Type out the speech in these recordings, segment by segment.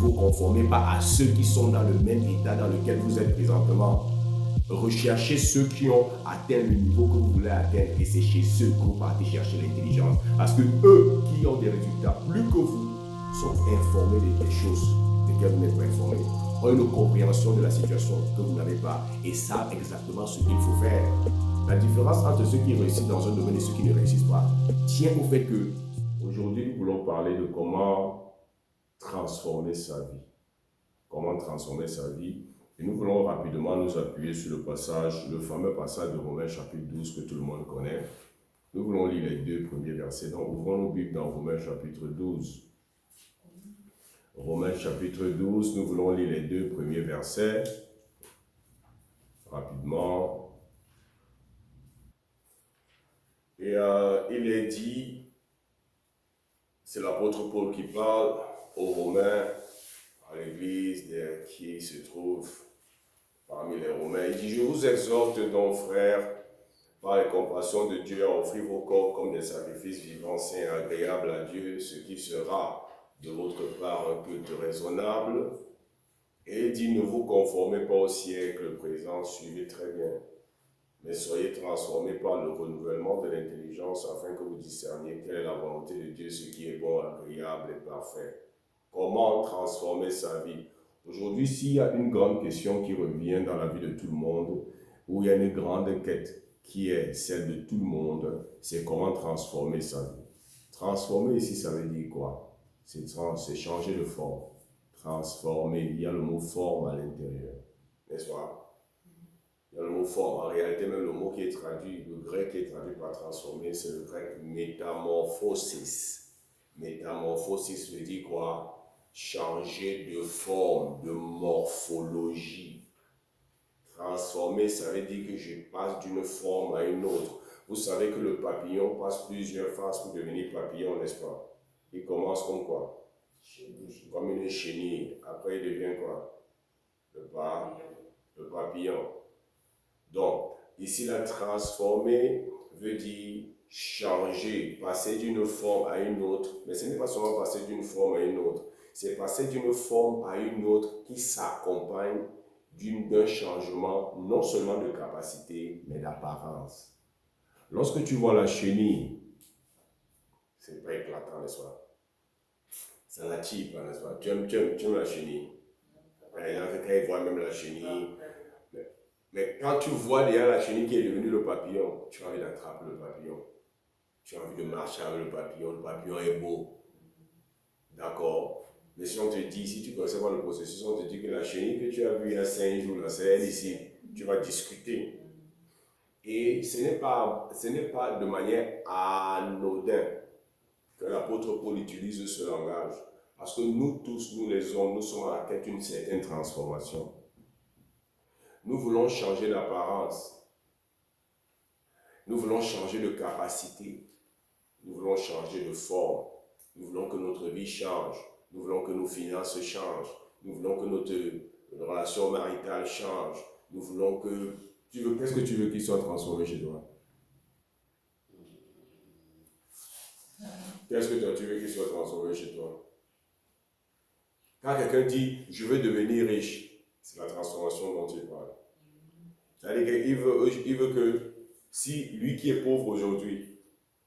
vous conformez pas à ceux qui sont dans le même état dans lequel vous êtes présentement. Recherchez ceux qui ont atteint le niveau que vous voulez atteindre et c'est chez eux que vous partez chercher l'intelligence. Parce que eux qui ont des résultats plus que vous sont informés des choses desquelles vous n'êtes pas informés, ont une compréhension de la situation que vous n'avez pas et savent exactement ce qu'il faut faire. La différence entre ceux qui réussissent dans un domaine et ceux qui ne réussissent pas tient au fait que aujourd'hui nous voulons parler de comment transformer sa vie. Comment transformer sa vie. Et nous voulons rapidement nous appuyer sur le passage, le fameux passage de Romains chapitre 12 que tout le monde connaît. Nous voulons lire les 2 premiers versets. Donc ouvrons nos Bibles dans Romains chapitre 12. Romains chapitre 12, nous voulons lire les 2 premiers versets. Rapidement. Et il est dit, c'est l'apôtre Paul qui parle aux Romains, à l'église qui se trouve parmi les Romains. Il dit, je vous exhorte donc, frères, par les compassions de Dieu, à offrir vos corps comme des sacrifices vivants, saints et agréables à Dieu, ce qui sera de votre part un culte raisonnable. Et il dit, ne vous conformez pas au siècle présent, suivez très bien, mais soyez transformés par le renouvellement de l'intelligence afin que vous discerniez quelle est la volonté de Dieu, ce qui est bon, agréable et parfait. Comment transformer sa vie? Aujourd'hui, s'il y a une grande question qui revient dans la vie de tout le monde, où il y a une grande quête qui est celle de tout le monde, c'est comment transformer sa vie. Transformer ici, ça veut dire quoi? C'est changer de forme. Transformer, il y a le mot forme à l'intérieur, n'est-ce pas? Il y a le mot forme. En réalité, même le mot qui est traduit, le grec qui est traduit par transformer, c'est le grec métamorphosis. Métamorphosis veut dire quoi? Changer de forme, de morphologie. Transformer, ça veut dire que je passe d'une forme à une autre. Vous savez que le papillon passe plusieurs phases pour devenir papillon, n'est-ce pas? Il commence comme quoi? Comme une chenille. Après, il devient quoi? Le papillon. Donc, ici, la transformer veut dire changer, passer d'une forme à une autre. Mais ce n'est pas seulement passer d'une forme à une autre. C'est passer d'une forme à une autre qui s'accompagne d'un changement non seulement de capacité, mais d'apparence. Lorsque tu vois la chenille, c'est pas éclatant, n'est-ce pas? Ça l'attire, n'est-ce pas? Tu aimes la chenille. Par exemple, quand il voit même la chenille, mais quand tu vois déjà la chenille qui est devenue le papillon, tu as envie d'attraper le papillon. Tu as envie de marcher avec le papillon est beau. D'accord? Mais si on te dit, si tu ne connais pas le processus, on te dit que la chenille que tu as vue il y a 5 jours, c'est elle ici, tu vas discuter. Et ce n'est pas de manière anodine que l'apôtre Paul utilise ce langage. Parce que nous tous, nous les hommes, nous sommes à la quête d'une certaine transformation. Nous voulons changer d'apparence. Nous voulons changer de capacité. Nous voulons changer de forme. Nous voulons que notre vie change. Nous voulons que nos finances changent. Nous voulons que notre relation maritale change. Nous voulons que... Qu'est-ce que tu veux qu'il soit transformé chez toi? Qu'est-ce que tu veux qu'il soit transformé chez toi? Quand quelqu'un dit « je veux devenir riche », c'est la transformation dont il parle. C'est-à-dire qu'il veut que si lui qui est pauvre aujourd'hui,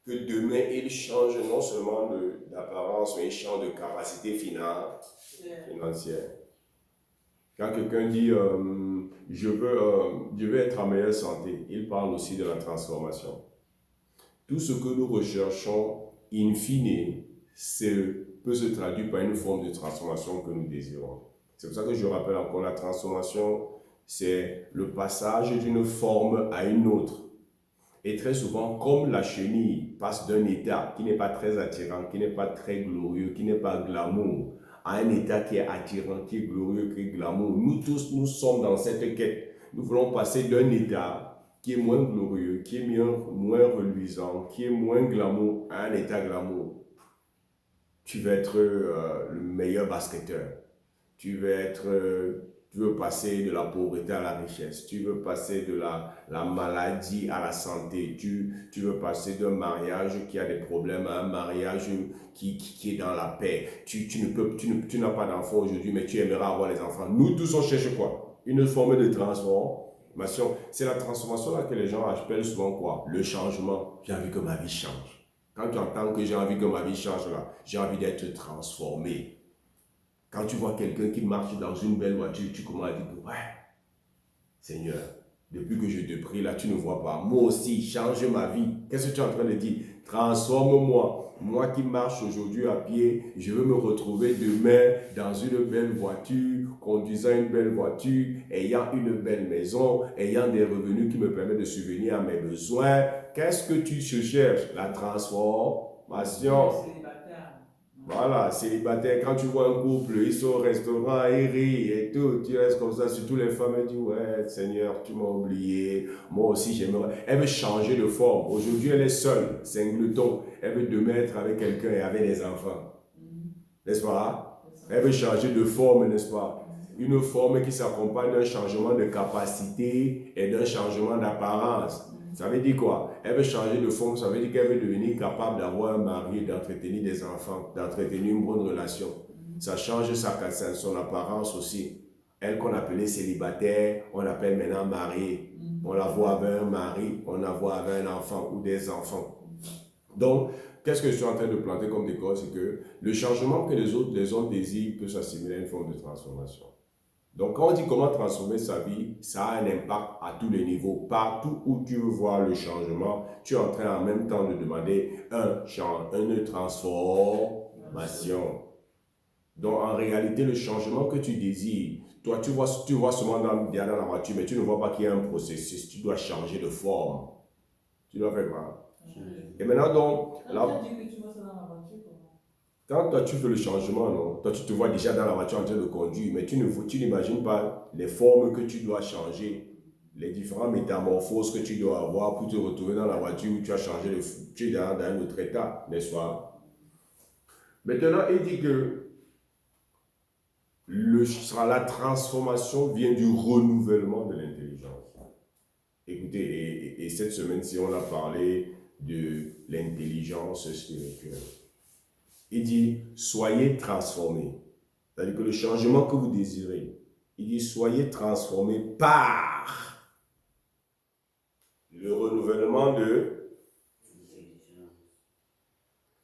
que demain il change non seulement d'apparence, mais il change de capacité financière. Quand quelqu'un dit je veux être en meilleure santé, il parle aussi de la transformation. Tout ce que nous recherchons, in fine, peut se traduire par une forme de transformation que nous désirons. C'est pour ça que je rappelle encore, la transformation, c'est le passage d'une forme à une autre. Et très souvent, comme la chenille passe d'un état qui n'est pas très attirant, qui n'est pas très glorieux, qui n'est pas glamour, à un état qui est attirant, qui est glorieux, qui est glamour, nous tous, nous sommes dans cette quête. Nous voulons passer d'un état qui est moins glorieux, qui est moins reluisant, qui est moins glamour, à un état glamour. Tu veux être le meilleur basketteur. Tu veux Tu veux passer de la pauvreté à la richesse. Tu veux passer de la maladie à la santé. Tu veux passer d'un mariage qui a des problèmes à un mariage qui est dans la paix. Tu n'as pas d'enfants aujourd'hui, mais tu aimerais avoir les enfants. Nous tous, on cherche quoi? Une forme de transformation. C'est la transformation là que les gens appellent souvent quoi? Le changement. J'ai envie que ma vie change. Quand tu entends que j'ai envie que ma vie change là, j'ai envie d'être transformé. Quand tu vois quelqu'un qui marche dans une belle voiture, tu commences à dire, ouais, Seigneur, depuis que je te prie, là, tu ne vois pas. Moi aussi, change ma vie. Qu'est-ce que tu es en train de dire? Transforme-moi. Moi qui marche aujourd'hui à pied, je veux me retrouver demain dans une belle voiture, conduisant une belle voiture, ayant une belle maison, ayant des revenus qui me permettent de subvenir à mes besoins. Qu'est-ce que tu cherches? La transformation. Voilà, célibataire, quand tu vois un couple, ils sont au restaurant, ils rient et tout, tu restes comme ça, surtout les femmes, elles disent, ouais, Seigneur, tu m'as oublié, moi aussi j'aimerais. Elle veut changer de forme. Aujourd'hui, elle est seule, singleton. Elle veut demain être avec quelqu'un et avec des enfants. N'est-ce pas? Elle veut changer de forme, n'est-ce pas? Une forme qui s'accompagne d'un changement de capacité et d'un changement d'apparence. Ça veut dire quoi? Elle veut changer de forme, ça veut dire qu'elle veut devenir capable d'avoir un mari, d'entretenir des enfants, d'entretenir une bonne relation. Ça change son apparence aussi. Elle qu'on appelait célibataire, on l'appelle maintenant mariée. On la voit avec un mari, on la voit avec un enfant ou des enfants. Donc, qu'est-ce que je suis en train de planter comme décor? C'est que le changement que les hommes désirent peut s'assimiler à une forme de transformation. Donc, quand on dit comment transformer sa vie, ça a un impact à tous les niveaux. Partout où tu veux voir le changement, tu es en train en même temps de demander une transformation. Donc, en réalité, le changement que tu désires, toi, tu vois seulement dans la voiture, mais tu ne vois pas qu'il y a un processus. Tu dois changer de forme. Tu dois faire quoi? Et maintenant, donc, là, quand toi tu fais le changement, non, toi tu te vois déjà dans la voiture en train de conduire, mais tu n'imagines pas les formes que tu dois changer, les différentes métamorphoses que tu dois avoir pour te retrouver dans la voiture où tu as changé, tu es dans un autre état, n'est-ce pas? Maintenant, il dit que la transformation vient du renouvellement de l'intelligence. Écoutez, et cette semaine-ci, on a parlé de l'intelligence spirituelle. Il dit, soyez transformés. C'est-à-dire que le changement que vous désirez, il dit, soyez transformés par le renouvellement de...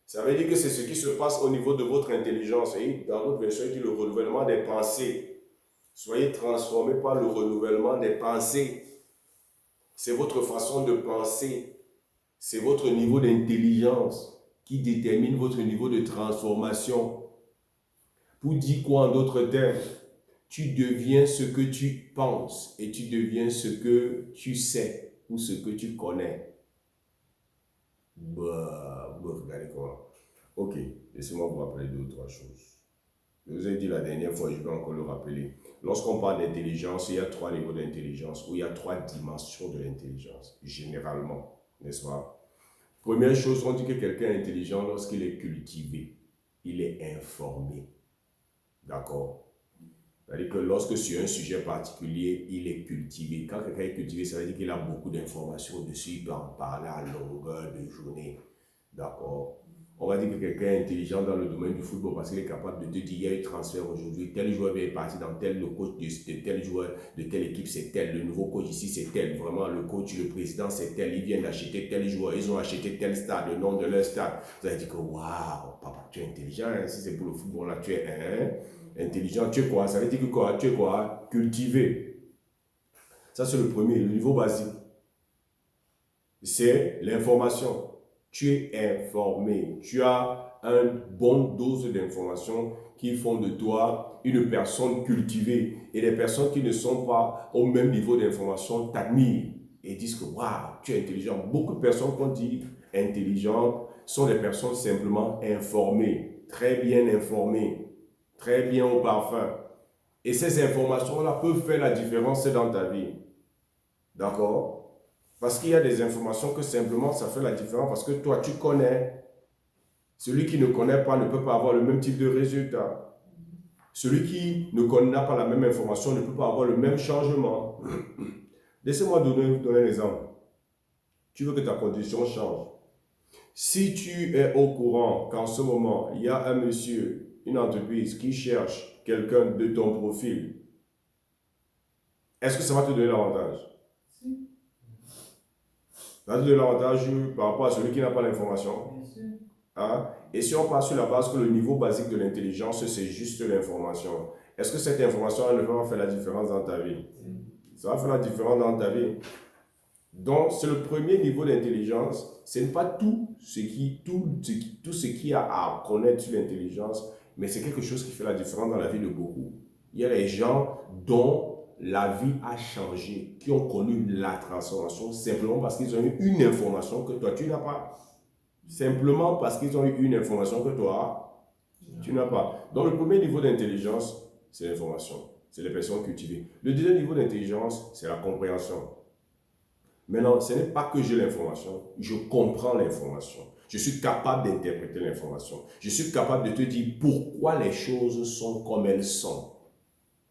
Ça veut dire que c'est ce qui se passe au niveau de votre intelligence. Et dans d'autres versions, il dit le renouvellement des pensées. Soyez transformés par le renouvellement des pensées. C'est votre façon de penser. C'est votre niveau d'intelligence qui détermine votre niveau de transformation. Pour dire quoi en d'autres termes? Tu deviens ce que tu penses et tu deviens ce que tu sais ou ce que tu connais. Regardez comment. Ok, laissez-moi vous rappeler deux ou trois choses. Je vous ai dit la dernière fois, je vais encore le rappeler. Lorsqu'on parle d'intelligence, il y a trois niveaux d'intelligence ou il y a trois dimensions de l'intelligence, généralement, n'est-ce pas? Première chose, on dit que quelqu'un est intelligent lorsqu'il est cultivé, il est informé. D'accord? C'est-à-dire que lorsque sur un sujet particulier, il est cultivé. Quand quelqu'un est cultivé, ça veut dire qu'il a beaucoup d'informations dessus, il peut en parler à longueur de journée. D'accord? On va dire que quelqu'un est intelligent dans le domaine du football parce qu'il est capable de te dire, il y a eu transfert aujourd'hui, tel joueur est parti dans tel, le coach de tel joueur, de telle équipe c'est tel, le nouveau coach ici c'est tel, vraiment le coach, le président c'est tel, ils viennent d'acheter tel joueur, ils ont acheté tel stade, le nom de leur stade. Vous allez dire que waouh, papa, tu es intelligent, hein? Si c'est pour le football là, tu es intelligent, tu es quoi? Ça veut dire que quoi? Tu es quoi? Cultivé. Ça c'est le premier, le niveau basique. C'est l'information. Tu es informé, tu as une bonne dose d'informations qui font de toi une personne cultivée. Et les personnes qui ne sont pas au même niveau d'information t'admirent et disent que waouh, tu es intelligent. Beaucoup de personnes qu'on dit intelligentes sont des personnes simplement informées, très bien informées, très bien au parfum. Et ces informations-là peuvent faire la différence dans ta vie. D'accord? Parce qu'il y a des informations que simplement ça fait la différence parce que toi tu connais. Celui qui ne connaît pas ne peut pas avoir le même type de résultat. Celui qui n'a pas la même information ne peut pas avoir le même changement. Laissez-moi donner un exemple. Tu veux que ta condition change. Si tu es au courant qu'en ce moment, il y a un monsieur, une entreprise qui cherche quelqu'un de ton profil, est-ce que ça va te donner l'avantage? Ça va te donner l'avantage par rapport à celui qui n'a pas l'information. Hein? Et si on part sur la base que le niveau basique de l'intelligence, c'est juste l'information, est-ce que cette information elle va faire la différence dans ta vie? Ça va faire la différence dans ta vie. Donc, c'est le premier niveau d'intelligence. Ce n'est pas tout ce qu'il y a à connaître sur l'intelligence, mais c'est quelque chose qui fait la différence dans la vie de beaucoup. Il y a des gens dont la vie a changé, qui ont connu la transformation simplement parce qu'ils ont eu une information que toi, tu n'as pas. Simplement parce qu'ils ont eu une information que toi, tu n'as pas. Donc, le premier niveau d'intelligence, c'est l'information. C'est les personnes cultivées. Le deuxième niveau d'intelligence, c'est la compréhension. Maintenant, ce n'est pas que j'ai l'information, je comprends l'information. Je suis capable d'interpréter l'information. Je suis capable de te dire pourquoi les choses sont comme elles sont.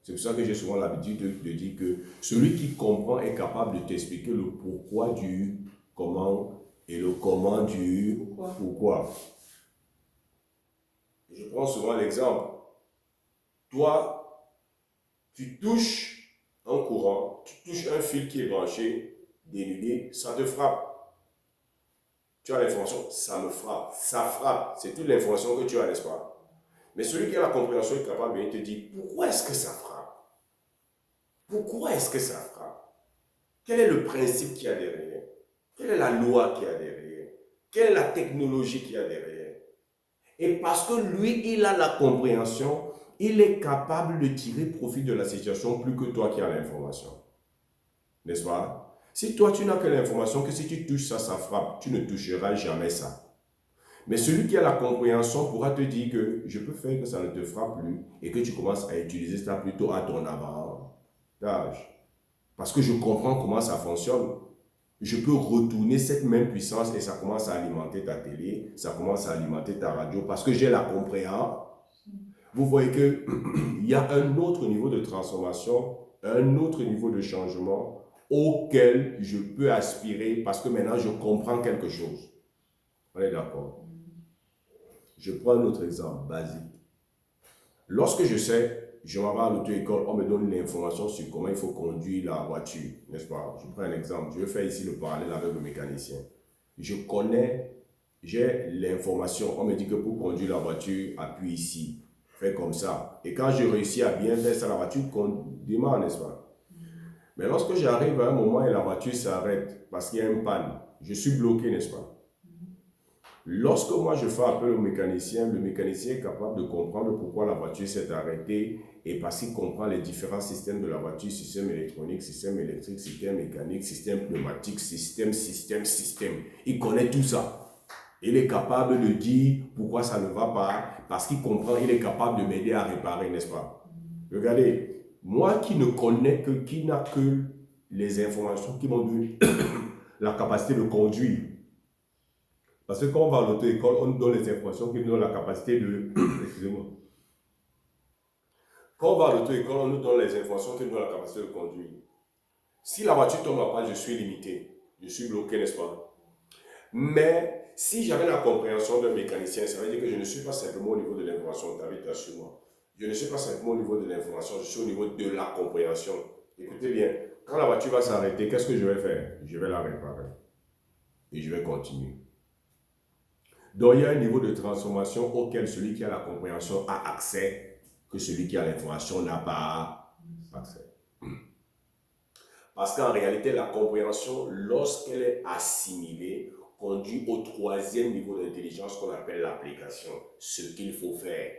C'est pour ça que j'ai souvent l'habitude de dire que celui qui comprend est capable de t'expliquer le pourquoi du comment et le comment du pourquoi. Je prends souvent l'exemple. Toi, tu touches un courant, tu touches un fil qui est branché, dénudé, ça te frappe. Tu as l'information, ça me frappe, ça frappe. C'est toute l'information que tu as, n'est-ce pas? Mais celui qui a la compréhension est capable de te dire pourquoi est-ce que ça frappe? Pourquoi est-ce que ça frappe? Quel est le principe qu'il y a derrière? Quelle est la loi qu'il y a derrière? Quelle est la technologie qu'il y a derrière? Et parce que lui, il a la compréhension, il est capable de tirer profit de la situation plus que toi qui as l'information. N'est-ce pas? Si toi, tu n'as que l'information que si tu touches ça, ça frappe, tu ne toucheras jamais ça. Mais celui qui a la compréhension pourra te dire que je peux faire que ça ne te frappe plus et que tu commences à utiliser ça plutôt à ton avantage. Parce que je comprends comment ça fonctionne. Je peux retourner cette même puissance et ça commence à alimenter ta télé, ça commence à alimenter ta radio parce que j'ai la compréhension. Vous voyez qu'il y a un autre niveau de transformation, un autre niveau de changement auquel je peux aspirer parce que maintenant je comprends quelque chose. On est d'accord? Je prends un autre exemple basique. Lorsque je m'en vais à l'auto-école, on me donne l'information sur comment il faut conduire la voiture, n'est-ce pas? Je prends un exemple. Je vais faire ici le parallèle avec le mécanicien. Je connais, j'ai l'information. On me dit que pour conduire la voiture, appuie ici, fais comme ça. Et quand je réussis à bien faire ça, la voiture démarre, n'est-ce pas? Mais lorsque j'arrive à un moment et la voiture s'arrête parce qu'il y a une panne, je suis bloqué, n'est-ce pas? Lorsque moi je fais appel au mécanicien, le mécanicien est capable de comprendre pourquoi la voiture s'est arrêtée et parce qu'il comprend les différents systèmes de la voiture, système électronique, système électrique, système mécanique, système pneumatique, système. Il connaît tout ça. Il est capable de dire pourquoi ça ne va pas, parce qu'il comprend, il est capable de m'aider à réparer, n'est-ce pas? Regardez, moi qui n'a que les informations qui m'ont donné la capacité de conduire. Parce que quand on va à l'auto-école, on nous donne les informations qui nous donnent la capacité de... Excusez-moi. Quand on va à l'auto-école, on nous donne les informations qui nous donnent la capacité de conduire. Si la voiture tombe en panne, je suis limité. Je suis bloqué, n'est-ce pas? Mais si j'avais la compréhension d'un mécanicien, ça veut dire que je ne suis pas simplement au niveau de l'information, David, sur moi. Je ne suis pas simplement au niveau de l'information, je suis au niveau de la compréhension. Écoutez bien, quand la voiture va s'arrêter, qu'est-ce que je vais faire? Je vais la réparer. Et je vais continuer. Donc, il y a un niveau de transformation auquel celui qui a la compréhension a accès, que celui qui a l'information n'a pas accès. Parce qu'en réalité, la compréhension, lorsqu'elle est assimilée, conduit au troisième niveau d'intelligence qu'on appelle l'application, ce qu'il faut faire.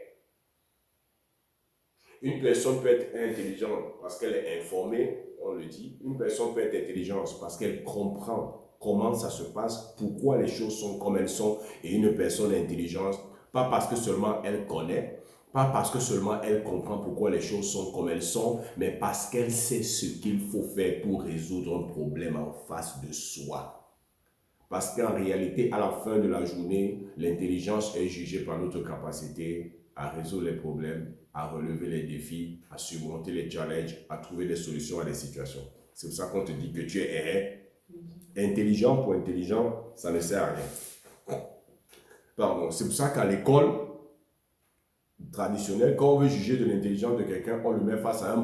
Une personne peut être intelligente parce qu'elle est informée, on le dit. Une personne peut être intelligente parce qu'elle comprend comment ça se passe, pourquoi les choses sont comme elles sont. Et une personne intelligente, pas parce que seulement elle connaît, pas parce que seulement elle comprend pourquoi les choses sont comme elles sont, mais parce qu'elle sait ce qu'il faut faire pour résoudre un problème en face de soi. Parce qu'en réalité, à la fin de la journée, l'intelligence est jugée par notre capacité à résoudre les problèmes à relever les défis, à surmonter les challenges, à trouver des solutions à des situations. C'est pour ça qu'on te dit que tu es intelligent pour intelligent, ça ne sert à rien. Pardon. C'est pour ça qu'à l'école traditionnelle, quand on veut juger de l'intelligence de quelqu'un, on le met face à un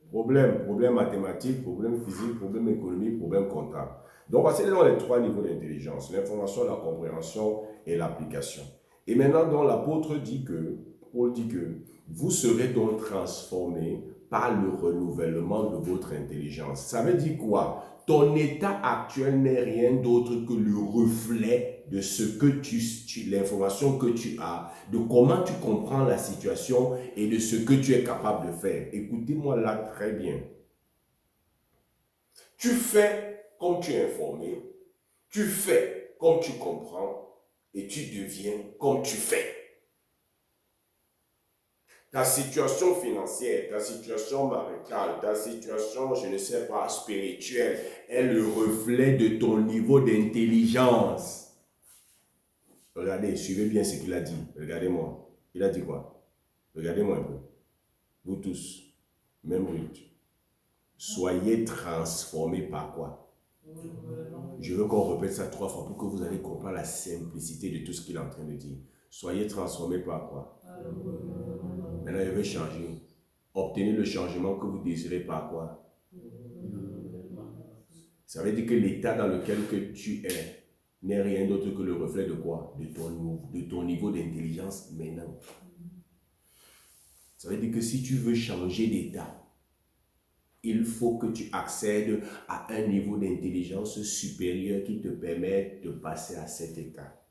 problème. Problème mathématique, problème physique, problème économique, problème comptable. Donc, voici dans les 3 niveaux d'intelligence, l'information, la compréhension et l'application. Et maintenant, donc, l'apôtre dit que, Paul dit que, vous serez donc transformés par le renouvellement de votre intelligence. Ça veut dire quoi? Ton état actuel n'est rien d'autre que le reflet de ce que l'information que tu as, de comment tu comprends la situation et de ce que tu es capable de faire. Écoutez-moi là très bien. Tu fais comme tu es informé, tu fais comme tu comprends et tu deviens comme tu fais. Ta situation financière, ta situation maritale, ta situation, je ne sais pas, spirituelle, est le reflet de ton niveau d'intelligence. Regardez, suivez bien ce qu'il a dit. Regardez-moi. Il a dit quoi? Regardez-moi un peu. Vous tous, même Ruth. Soyez transformés par quoi? Je veux qu'on répète ça 3 fois pour que vous allez comprendre la simplicité de tout ce qu'il est en train de dire. Soyez transformés par quoi? Maintenant, il veut changer. Obtenez le changement que vous désirez par quoi? Ça veut dire que l'état dans lequel que tu es n'est rien d'autre que le reflet de quoi? De ton niveau d'intelligence maintenant. Ça veut dire que si tu veux changer d'état, il faut que tu accèdes à un niveau d'intelligence supérieur qui te permet de passer à cet état.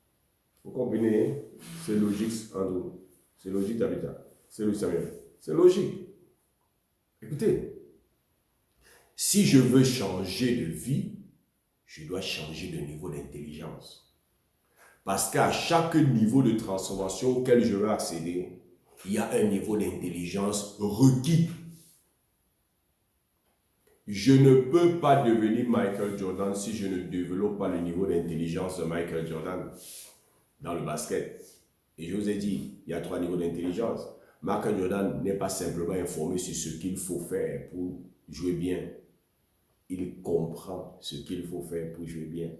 Vous comprenez? C'est logique, Andrew. C'est logique, Tabitha. C'est logique, Samuel. C'est logique. Écoutez, si je veux changer de vie, je dois changer de niveau d'intelligence. Parce qu'à chaque niveau de transformation auquel je veux accéder, il y a un niveau d'intelligence requis. Je ne peux pas devenir Michael Jordan si je ne développe pas le niveau d'intelligence de Michael Jordan dans le basket. Et je vous ai dit, il y a 3 niveaux d'intelligence. Michael Jordan n'est pas simplement informé sur ce qu'il faut faire pour jouer bien. Il comprend ce qu'il faut faire pour jouer bien.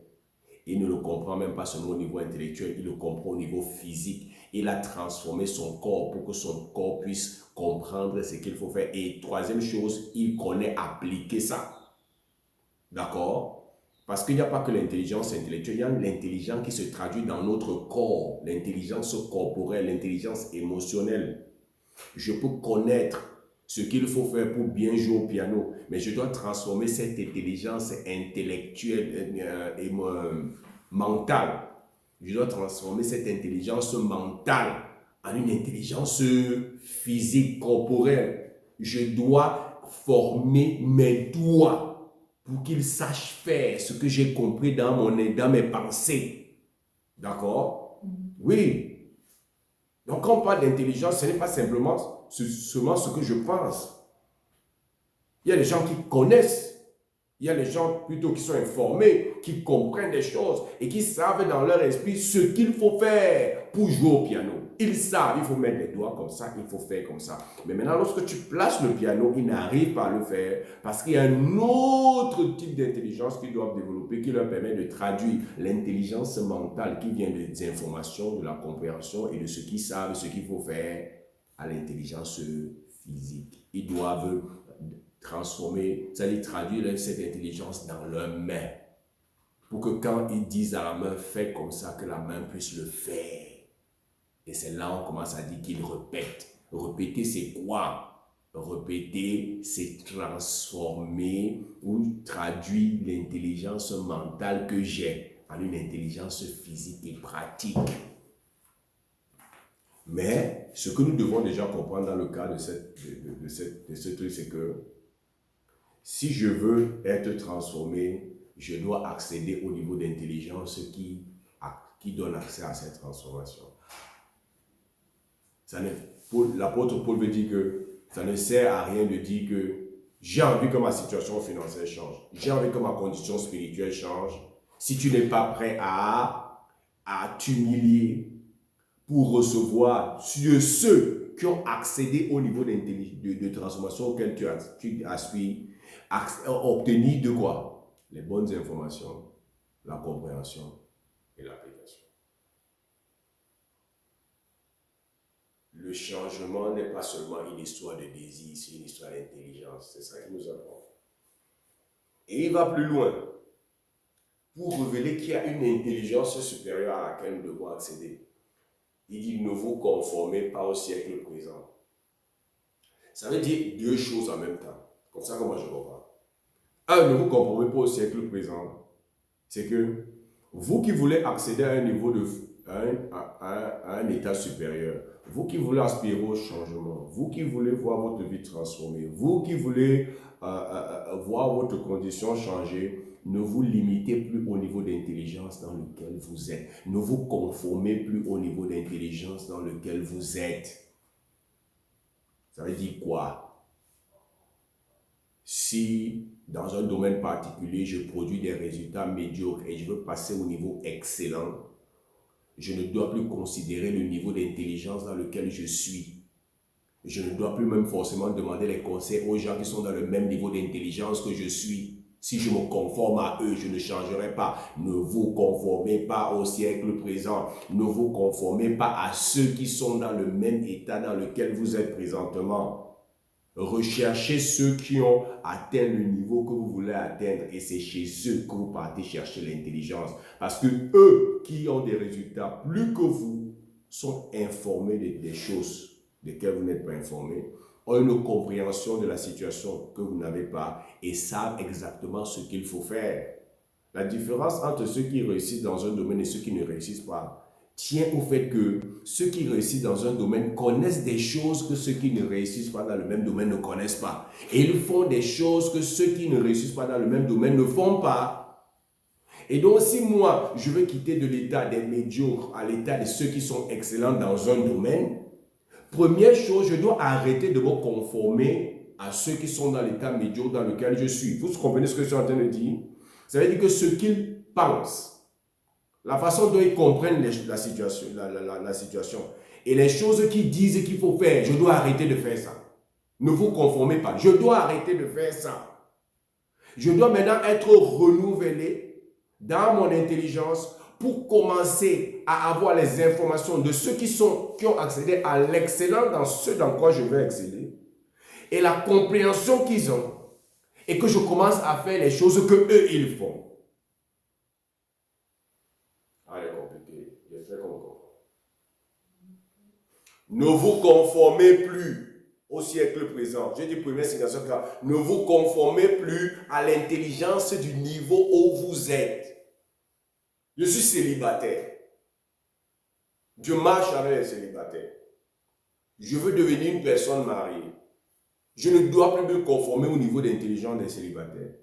Il ne le comprend même pas seulement au niveau intellectuel, il le comprend au niveau physique. Il a transformé son corps pour que son corps puisse comprendre ce qu'il faut faire. Et 3e chose, il connaît appliquer ça. D'accord? Parce qu'il n'y a pas que l'intelligence intellectuelle, il y a l'intelligence qui se traduit dans notre corps, l'intelligence corporelle, l'intelligence émotionnelle. Je peux connaître ce qu'il faut faire pour bien jouer au piano, mais je dois transformer cette intelligence intellectuelle et mentale. Je dois transformer cette intelligence mentale en une intelligence physique, corporelle. Je dois former mes doigts pour qu'ils sachent faire ce que j'ai compris dans mes pensées. D'accord? Oui. Donc, quand on parle d'intelligence, ce n'est pas simplement seulement ce que je pense. Il y a des gens qui connaissent. Il y a des gens plutôt qui sont informés, qui comprennent des choses et qui savent dans leur esprit ce qu'il faut faire pour jouer au piano. Ils savent, il faut mettre les doigts comme ça, il faut faire comme ça. Mais maintenant, lorsque tu places le piano, ils n'arrivent pas à le faire parce qu'il y a un autre type d'intelligence qu'ils doivent développer qui leur permet de traduire l'intelligence mentale qui vient des informations, de la compréhension et de ce qu'ils savent, ce qu'il faut faire à l'intelligence physique. Ils doivent transformer, c'est-à-dire traduire cette intelligence dans leurs mains pour que quand ils disent à la main, fais comme ça, que la main puisse le faire. Et c'est là on commence à dire qu'ils répètent. Répéter, c'est quoi? Répéter, c'est transformer ou traduire l'intelligence mentale que j'ai en une intelligence physique et pratique. Mais ce que nous devons déjà comprendre dans le cas de ce truc, c'est que si je veux être transformé, je dois accéder au niveau d'intelligence qui donne accès à cette transformation. L'apôtre Paul veut dire que ça ne sert à rien de dire que j'ai envie que ma situation financière change, j'ai envie que ma condition spirituelle change, si tu n'es pas prêt à t'humilier pour recevoir de ceux qui ont accédé au niveau de transformation auquel tu aspires, obtenir de quoi? Les bonnes informations, la compréhension et l'application. Le changement n'est pas seulement une histoire de désir, c'est une histoire d'intelligence. C'est ça qu'il nous apprend. Et il va plus loin pour révéler qu'il y a une intelligence supérieure à laquelle nous devons accéder. Il dit ne vous conformez pas au siècle présent. Ça veut dire deux choses en même temps. Comme ça que moi je comprends. Un, ne vous conformez pas au siècle présent. C'est que vous qui voulez accéder à un niveau à un état supérieur, vous qui voulez aspirer au changement, vous qui voulez voir votre vie transformée, vous qui voulez voir votre condition changer, ne vous limitez plus au niveau d'intelligence dans lequel vous êtes. Ne vous conformez plus au niveau d'intelligence dans lequel vous êtes. Ça veut dire quoi? Si dans un domaine particulier, je produis des résultats médiocres et je veux passer au niveau excellent, je ne dois plus considérer le niveau d'intelligence dans lequel je suis. Je ne dois plus même forcément demander les conseils aux gens qui sont dans le même niveau d'intelligence que je suis. Si je me conforme à eux, je ne changerai pas. Ne vous conformez pas au siècle présent. Ne vous conformez pas à ceux qui sont dans le même état dans lequel vous êtes présentement. Recherchez ceux qui ont atteint le niveau que vous voulez atteindre et c'est chez eux que vous partez chercher l'intelligence. Parce que eux qui ont des résultats plus que vous sont informés des choses desquelles vous n'êtes pas informé, ont une compréhension de la situation que vous n'avez pas et savent exactement ce qu'il faut faire. La différence entre ceux qui réussissent dans un domaine et ceux qui ne réussissent pas tient au fait que ceux qui réussissent dans un domaine connaissent des choses que ceux qui ne réussissent pas dans le même domaine ne connaissent pas. Et ils font des choses que ceux qui ne réussissent pas dans le même domaine ne font pas. Et donc si moi, je veux quitter de l'état des médiocres à l'état de ceux qui sont excellents dans un domaine, première chose, je dois arrêter de me conformer à ceux qui sont dans l'état médiocre dans lequel je suis. Vous comprenez ce que je suis en train de dire? Ça veut dire que ce qu'ils pensent, la façon dont ils comprennent la situation et les choses qu'ils disent qu'il faut faire, je dois arrêter de faire ça. Ne vous conformez pas. Je dois arrêter de faire ça. Je dois maintenant être renouvelé dans mon intelligence pour commencer à avoir les informations de ceux qui ont accédé à l'excellence dans ce dans quoi je veux exceller et la compréhension qu'ils ont et que je commence à faire les choses que eux ils font. Ne vous conformez plus au siècle présent. J'ai dit première citation car ne vous conformez plus à l'intelligence du niveau où vous êtes. Je suis célibataire. Je marche avec les célibataires. Je veux devenir une personne mariée. Je ne dois plus me conformer au niveau d'intelligence des célibataires.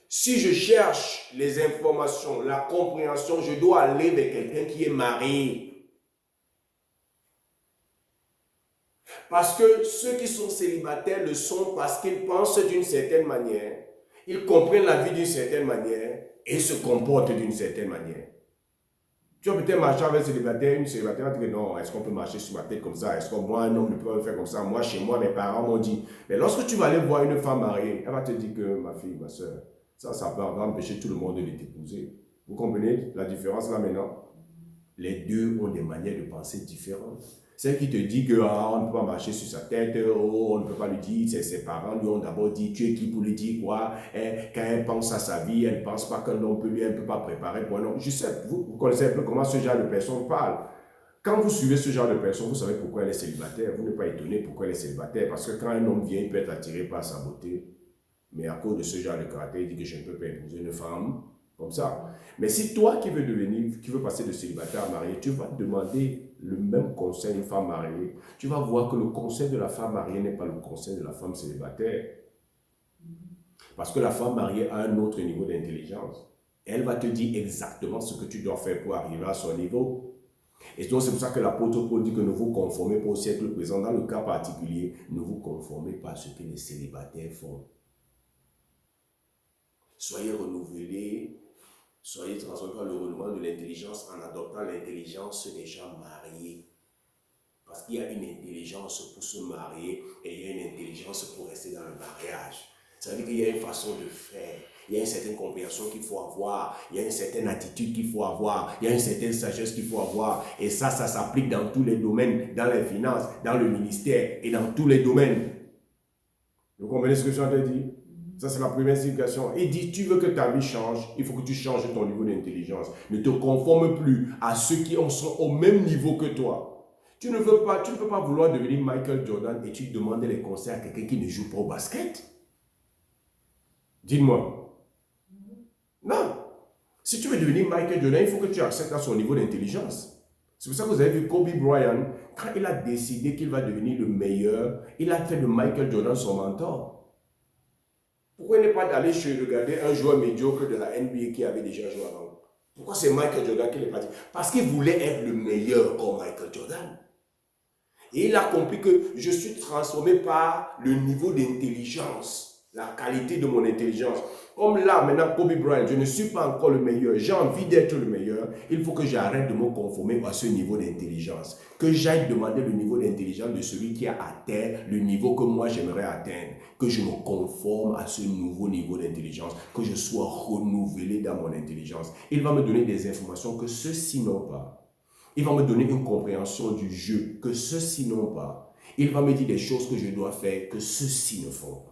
Si je cherche les informations, la compréhension, je dois aller vers quelqu'un qui est marié. Parce que ceux qui sont célibataires le sont parce qu'ils pensent d'une certaine manière, ils comprennent la vie d'une certaine manière et se comportent d'une certaine manière. Tu vas peut-être marcher avec un célibataire, une célibataire va te dire non, est-ce qu'on peut marcher sur ma tête comme ça? Est-ce que moi, un homme ne peut pas faire comme ça? Moi, chez moi, mes parents m'ont dit. Mais lorsque tu vas aller voir une femme mariée, elle va te dire que ma fille, ma soeur, ça va empêcher tout le monde de t'épouser. Vous comprenez la différence là maintenant? Les deux ont des manières de penser différentes. Celle qui te dit que on ne peut pas marcher sur sa tête, on ne peut pas lui dire, ses parents lui ont d'abord dit, tu es qui pour lui dire quoi? Quand elle pense à sa vie, elle ne pense pas qu'un homme elle ne peut pas préparer pour un homme. Je sais, vous connaissez un peu comment ce genre de personne parle. Quand vous suivez ce genre de personne, vous savez pourquoi elle est célibataire. Vous n'êtes pas étonné pourquoi elle est célibataire. Parce que quand un homme vient, il peut être attiré par sa beauté. Mais à cause de ce genre de caractère, il dit que je ne peux pas épouser une femme comme ça. Mais si toi qui veux passer de célibataire à marié, tu vas demander le même conseil à une femme mariée, tu vas voir que le conseil de la femme mariée n'est pas le conseil de la femme célibataire. Parce que la femme mariée a un autre niveau d'intelligence. Elle va te dire exactement ce que tu dois faire pour arriver à son niveau. Et donc c'est pour ça que l'apôtre Paul dit que ne vous conformez pas au siècle présent. Dans le cas particulier, ne vous conformez pas à ce que les célibataires font. Soyez renouvelés, soyez transformés par le renouvellement de l'intelligence en adoptant l'intelligence des gens mariés. Parce qu'il y a une intelligence pour se marier et il y a une intelligence pour rester dans le mariage. Ça veut dire qu'il y a une façon de faire. Il y a une certaine compréhension qu'il faut avoir. Il y a une certaine attitude qu'il faut avoir. Il y a une certaine sagesse qu'il faut avoir. Et ça s'applique dans tous les domaines, dans les finances, dans le ministère et dans tous les domaines. Vous comprenez ce que je suis en train de dire? Ça, c'est la première signification. Il dit, tu veux que ta vie change, il faut que tu changes ton niveau d'intelligence. Ne te conforme plus à ceux qui sont au même niveau que toi. Tu ne peux pas vouloir devenir Michael Jordan et tu demandes les conseils à quelqu'un qui ne joue pas au basket. Dis-moi. Non. Si tu veux devenir Michael Jordan, il faut que tu acceptes à son niveau d'intelligence. C'est pour ça que vous avez vu Kobe Bryant, quand il a décidé qu'il va devenir le meilleur, il a fait de Michael Jordan son mentor. Pourquoi il n'est pas d'aller regarder un joueur médiocre de la NBA qui avait déjà joué avant? Pourquoi c'est Michael Jordan qui est parti? Parce qu'il voulait être le meilleur comme Michael Jordan. Et il a compris que je suis transformé par le niveau d'intelligence, la qualité de mon intelligence. Comme là, maintenant, Kobe Bryant, je ne suis pas encore le meilleur, j'ai envie d'être le meilleur, il faut que j'arrête de me conformer à ce niveau d'intelligence. Que j'aille demander le niveau d'intelligence de celui qui a atteint le niveau que moi j'aimerais atteindre. Que je me conforme à ce nouveau niveau d'intelligence, que je sois renouvelé dans mon intelligence. Il va me donner des informations que ceux-ci n'ont pas. Il va me donner une compréhension du jeu que ceux-ci n'ont pas. Il va me dire des choses que je dois faire que ceux-ci ne font pas.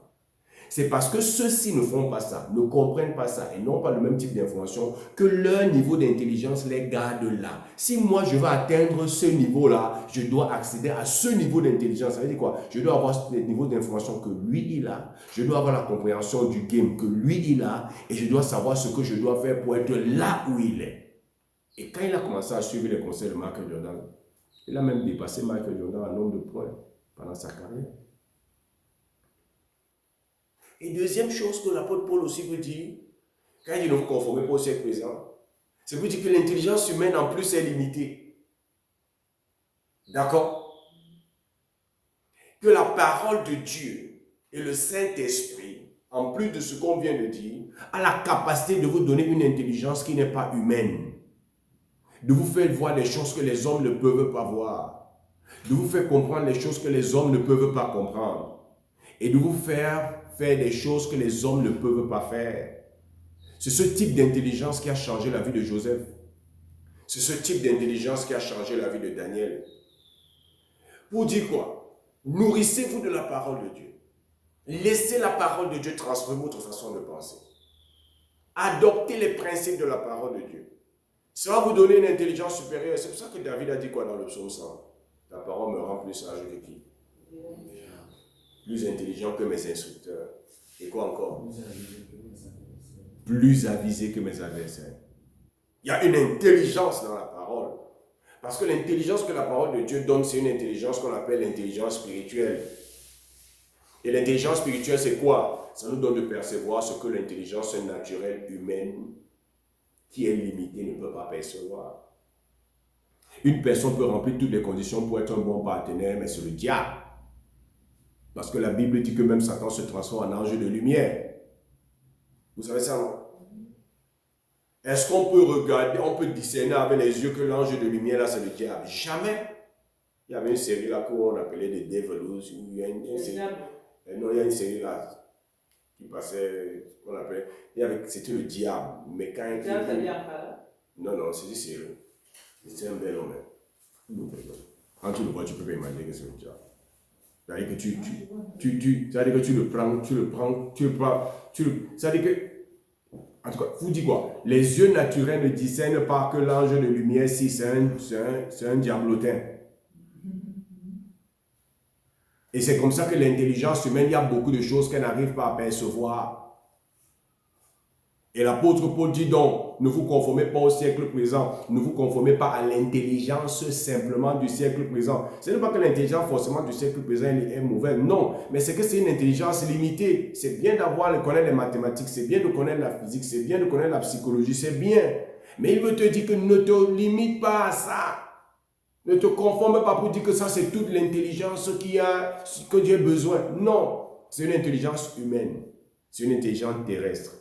C'est parce que ceux-ci ne font pas ça, ne comprennent pas ça et n'ont pas le même type d'information que leur niveau d'intelligence les garde là. Si moi je veux atteindre ce niveau-là, je dois accéder à ce niveau d'intelligence. Ça veut dire quoi? Je dois avoir le niveau d'information que lui il a. Je dois avoir la compréhension du game que lui il a. Et je dois savoir ce que je dois faire pour être là où il est. Et quand il a commencé à suivre les conseils de Michael Jordan, il a même dépassé Michael Jordan en nombre de points pendant sa carrière. Et deuxième chose que l'apôtre Paul aussi veut dire, quand il dit ne vous conformez pas au siècle présent, c'est pour dire que l'intelligence humaine en plus est limitée. D'accord? Que la parole de Dieu et le Saint-Esprit, en plus de ce qu'on vient de dire, a la capacité de vous donner une intelligence qui n'est pas humaine. De vous faire voir des choses que les hommes ne peuvent pas voir. De vous faire comprendre les choses que les hommes ne peuvent pas comprendre. Et de vous faire des choses que les hommes ne peuvent pas faire. C'est ce type d'intelligence qui a changé la vie de Joseph. C'est ce type d'intelligence qui a changé la vie de Daniel. Pour dire quoi? Nourrissez-vous de la parole de Dieu. Laissez la parole de Dieu transformer votre façon de penser. Adoptez les principes de la parole de Dieu. Ça va vous donner une intelligence supérieure. C'est pour ça que David a dit quoi dans le psaume 100? La parole me rend plus sage que qui? Plus intelligent que mes instructeurs. Et quoi encore? Plus avisé que mes adversaires. Il y a une intelligence dans la parole. Parce que l'intelligence que la parole de Dieu donne, c'est une intelligence qu'on appelle l'intelligence spirituelle. Et l'intelligence spirituelle, c'est quoi? Ça nous donne de percevoir ce que l'intelligence naturelle humaine, qui est limitée, ne peut pas percevoir. Une personne peut remplir toutes les conditions pour être un bon partenaire, mais c'est le diable. Parce que la Bible dit que même Satan se transforme en ange de lumière. Vous savez ça, non? Est-ce qu'on peut regarder, on peut discerner avec les yeux que l'ange de lumière, là, c'est le diable? Jamais. Il y avait une série là qu'on appelait The Devils. Il y a une série, non, il y a une série là qui passait, qu'on appelait, c'était le diable. Mais quand il... Non, c'est une série. C'est un bel homme. Quand tu le vois, tu peux pas imaginer que c'est le diable. C'est-à-dire que c'est-à-dire que tu le prends, c'est-à-dire que, en tout cas, vous dites quoi? Les yeux naturels ne discernent pas que l'ange de lumière, si c'est un diablotin. Et c'est comme ça que l'intelligence humaine, il y a beaucoup de choses qu'elle n'arrive pas à percevoir. Et l'apôtre Paul dit donc, ne vous conformez pas au siècle présent, ne vous conformez pas à l'intelligence simplement du siècle présent. Ce n'est pas que l'intelligence forcément du siècle présent est mauvaise, non, mais c'est que c'est une intelligence limitée. C'est bien de connaître les mathématiques, c'est bien de connaître la physique, c'est bien de connaître la psychologie, c'est bien. Mais il veut te dire que ne te limite pas à ça. Ne te conforme pas pour dire que ça c'est toute l'intelligence que Dieu a besoin. Non, c'est une intelligence humaine, c'est une intelligence terrestre.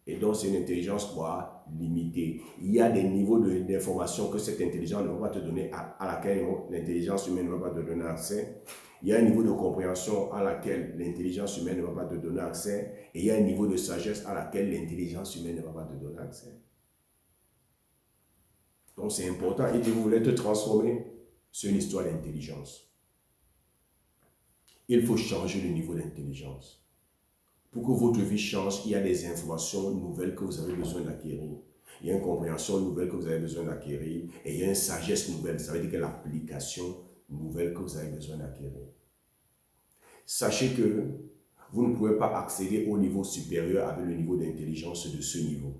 Et donc, c'est une intelligence quoi? Limitée. Il y a des niveaux d'information que cette intelligence ne va pas te donner, à laquelle l'intelligence humaine ne va pas te donner accès. Il y a un niveau de compréhension à laquelle l'intelligence humaine ne va pas te donner accès. Et il y a un niveau de sagesse à laquelle l'intelligence humaine ne va pas te donner accès. Donc, c'est important. Et si vous voulez te transformer, c'est une histoire d'intelligence. Il faut changer le niveau d'intelligence. Pour que votre vie change, il y a des informations nouvelles que vous avez besoin d'acquérir. Il y a une compréhension nouvelle que vous avez besoin d'acquérir. Et il y a une sagesse nouvelle. Ça veut dire que l'application nouvelle que vous avez besoin d'acquérir. Sachez que vous ne pouvez pas accéder au niveau supérieur avec le niveau d'intelligence de ce niveau.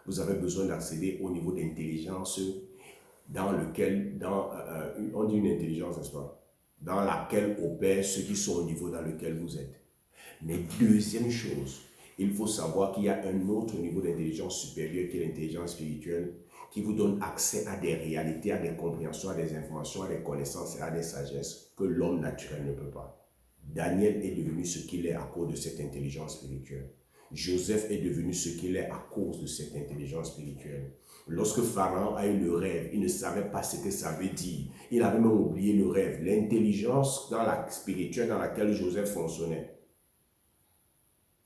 Vous avez besoin d'accéder au niveau d'intelligence dans lequel, on dit une intelligence, n'est-ce pas? Dans laquelle opèrent ceux qui sont au niveau dans lequel vous êtes. Mais deuxième chose, il faut savoir qu'il y a un autre niveau d'intelligence supérieure qui est l'intelligence spirituelle, qui vous donne accès à des réalités, à des compréhensions, à des informations, à des connaissances et à des sagesses que l'homme naturel ne peut pas. Daniel est devenu ce qu'il est à cause de cette intelligence spirituelle. Joseph est devenu ce qu'il est à cause de cette intelligence spirituelle. Lorsque Pharaon a eu le rêve, il ne savait pas ce que ça veut dire. Il avait même oublié le rêve. L'intelligence spirituelle dans laquelle Joseph fonctionnait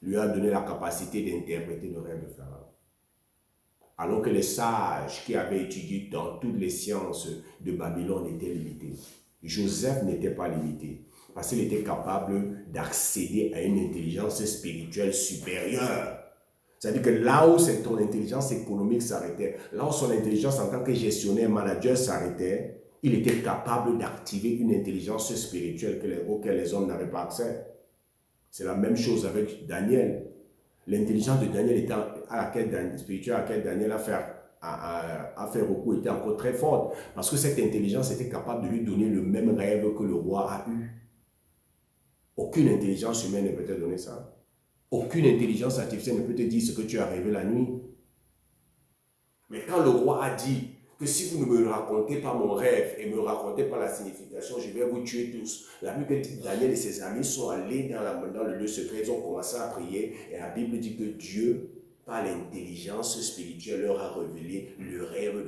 lui a donné la capacité d'interpréter le rêve de Pharaon. Alors que les sages qui avaient étudié dans toutes les sciences de Babylone étaient limités. Joseph n'était pas limité parce qu'il était capable d'accéder à une intelligence spirituelle supérieure. C'est-à-dire que là où ton intelligence économique s'arrêtait, là où son intelligence en tant que gestionnaire, manager s'arrêtait, il était capable d'activer une intelligence spirituelle auquel les hommes n'avaient pas accès. C'est la même chose avec Daniel. L'intelligence de Daniel spirituelle à laquelle Daniel a fait recours était encore très forte. Parce que cette intelligence était capable de lui donner le même rêve que le roi a eu. Aucune intelligence humaine ne peut te donner ça. Aucune intelligence artificielle ne peut te dire ce que tu as rêvé la nuit. Mais quand le roi a dit que si vous ne me racontez pas mon rêve et ne me racontez pas la signification, je vais vous tuer tous. La Bible dit que Daniel et ses amis sont allés dans le lieu secret, ils ont commencé à prier et la Bible dit que Dieu, par l'intelligence spirituelle, leur a révélé le rêve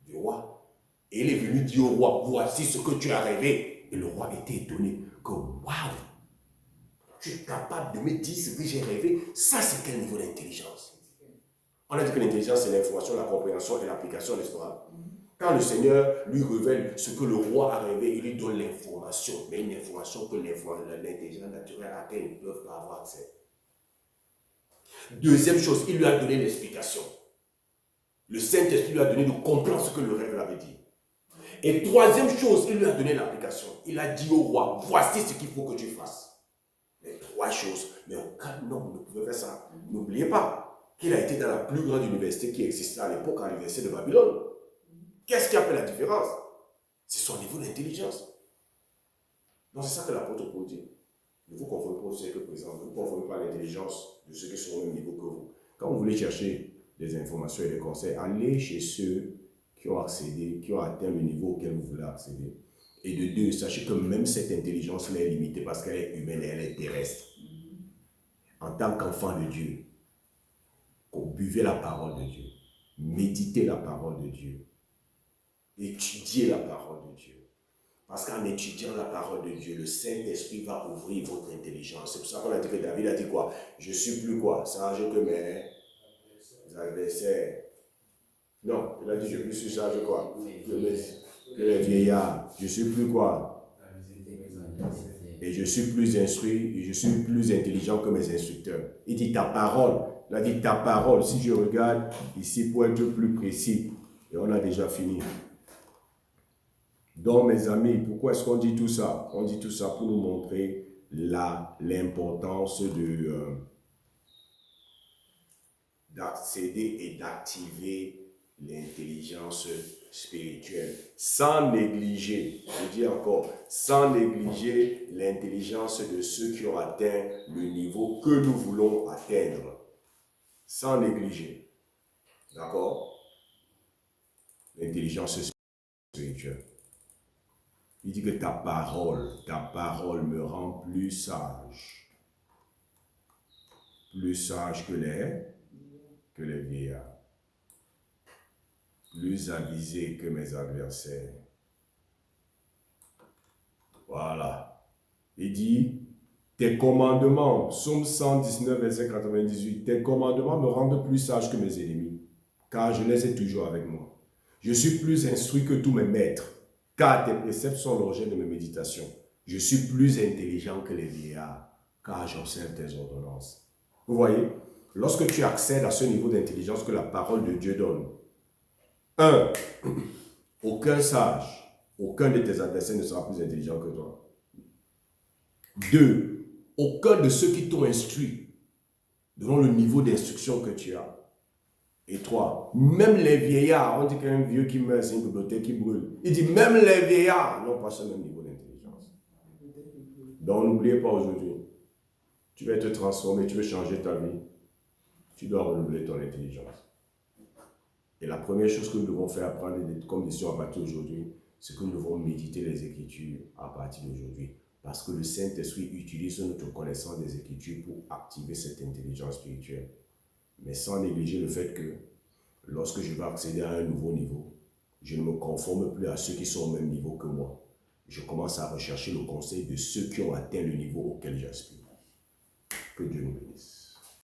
du roi. Et il est venu dire au roi, voici ce que tu as rêvé. Et le roi était étonné que waouh, tu es capable de me dire ce que j'ai rêvé. Ça, c'est quel niveau d'intelligence? On a dit que l'intelligence, c'est l'information, la compréhension et l'application de l'histoire. Quand le Seigneur lui révèle ce que le roi a rêvé, il lui donne l'information, mais une information que l'intelligence naturelle à laquelle ils ne peuvent pas avoir accès. Deuxième chose, il lui a donné l'explication. Le Saint-Esprit lui a donné de comprendre ce que le rêve avait dit. Et troisième chose, il lui a donné l'application. Il a dit au roi, voici ce qu'il faut que tu fasses. Les trois choses, mais aucun homme ne pouvait faire ça. N'oubliez pas qu'il a été dans la plus grande université qui existait à l'époque, à l'université de Babylone. Qu'est-ce qui a fait la différence? C'est son niveau d'intelligence. Donc c'est ça que l'apôtre Paul dit. Ne vous conformez pas au siècle présent, ne vous conformez pas à l'intelligence de ceux qui sont au même niveau que vous. Quand vous voulez chercher des informations et des conseils, allez chez ceux qui ont accédé, qui ont atteint le niveau auquel vous voulez accéder. Et de deux, sachez que même cette intelligence est limitée parce qu'elle est humaine et elle est terrestre. En tant qu'enfant de Dieu, buvez la parole de Dieu, méditez la parole de Dieu, étudiez la parole de Dieu. Parce qu'en étudiant la parole de Dieu, le Saint-Esprit va ouvrir votre intelligence. C'est pour ça qu'on a dit que David a dit quoi? Je suis plus quoi? Sage que mes adversaires. Non, il a dit je suis plus sage quoi? Que les vieillards. Je suis plus quoi? Et je suis plus instruit, et je suis plus intelligent que mes instructeurs. Il dit ta parole. Il a dit ta parole. Si je regarde ici pour être plus précis, et on a déjà fini. Donc mes amis, pourquoi est-ce qu'on dit tout ça? On dit tout ça pour nous montrer l'importance d'accéder et d'activer l'intelligence spirituelle, sans négliger, je dis encore, sans négliger l'intelligence de ceux qui ont atteint le niveau que nous voulons atteindre. Sans négliger. D'accord? L'intelligence spirituelle. Il dit que ta parole me rend plus sage que les que les vieillards, plus avisé que mes adversaires. Voilà. Il dit, tes commandements, Psaume 119, verset 98, tes commandements me rendent plus sage que mes ennemis, car je les ai toujours avec moi. Je suis plus instruit que tous mes maîtres, car tes préceptes sont l'objet de mes méditations. Je suis plus intelligent que les vieillards, car j'observe tes ordonnances. Vous voyez, lorsque tu accèdes à ce niveau d'intelligence que la parole de Dieu donne, un, aucun sage, aucun de tes adversaires ne sera plus intelligent que toi. Deux, aucun de ceux qui t'ont instruit, selon le niveau d'instruction que tu as. Et trois, même les vieillards, on dit qu'un vieux qui meurt, c'est une bibliothèque qui brûle. Il dit même les vieillards n'ont pas ce même niveau d'intelligence. Donc n'oubliez pas aujourd'hui, tu vas te transformer, tu veux changer ta vie, tu dois renouveler ton intelligence. Et la première chose que nous devons faire, prendre comme décision à partir d'aujourd'hui, c'est que nous devons méditer les Écritures à partir d'aujourd'hui. Parce que le Saint-Esprit utilise notre connaissance des Écritures pour activer cette intelligence spirituelle. Mais sans négliger le fait que lorsque je vais accéder à un nouveau niveau, je ne me conforme plus à ceux qui sont au même niveau que moi. Je commence à rechercher le conseil de ceux qui ont atteint le niveau auquel j'aspire. Que Dieu nous bénisse.